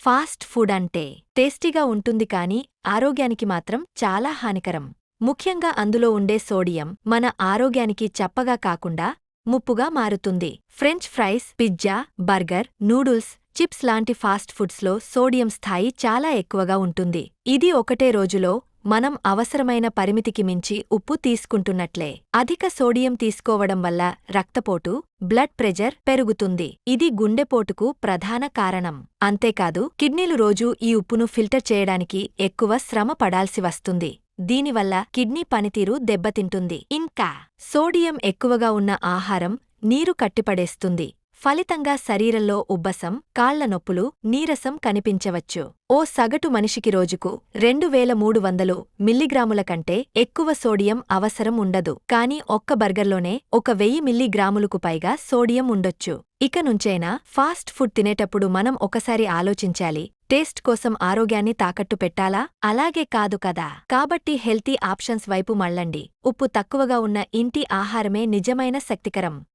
Fast food అంటే టేస్టీగా ఉంటుంది కానీ ఆరోగ్యానికి మాత్రం చాలా హానికరం. ముఖ్యంగా అందులో ఉండే సోడియం మన ఆరోగ్యానికి చప్పగా కాకుండా ముప్పుగా మారుతుంది. French fries, pizza, burger, noodles, chips లాంటి ఫాస్ట్ ఫుడ్స్లో సోడియం స్థాయి చాలా ఎక్కువగా ఉంటుంది. ఇది ఒకటే రోజులో మనం అవసరమైన పరిమితికి మించి ఉప్పు తీసుకుంటున్నట్లే. అధిక సోడియం తీసుకోవడం వల్ల రక్తపోటు, బ్లడ్ ప్రెజర్ పెరుగుతుంది. ఇది గుండెపోటుకు ప్రధాన కారణం. అంతేకాదు కిడ్నీలు రోజూ ఈ ఉప్పును ఫిల్టర్ చేయడానికి ఎక్కువ శ్రమ పడాల్సి వస్తుంది. దీనివల్ల కిడ్నీ పనితీరు దెబ్బతింటుంది. ఇంకా సోడియం ఎక్కువగా ఉన్న ఆహారం నీరు కట్టిపడేస్తుంది. ఫలితంగా శరీరంలో ఉబ్బసం, కాళ్ల నొప్పులు, నీరసం కనిపించవచ్చు. ఓ సగటు మనిషికి రోజుకు 2300 మిల్లీగ్రాముల కంటే ఎక్కువ సోడియం అవసరం ఉండదు. కానీ ఒక్క బర్గర్లోనే 1000 మిల్లీగ్రాములకు పైగా సోడియం ఉండొచ్చు. ఇక నుంచైనా ఫాస్ట్ ఫుడ్ తినేటప్పుడు మనం ఒకసారి ఆలోచించాలి. టేస్ట్ కోసం ఆరోగ్యాన్ని తాకట్టు పెట్టాలా? అలాగే కాదు కదా. కాబట్టి హెల్తీ ఆప్షన్స్ వైపు మళ్ళండి. ఉప్పు తక్కువగా ఉన్న ఇంటి ఆహారమే నిజమైన శక్తికరం.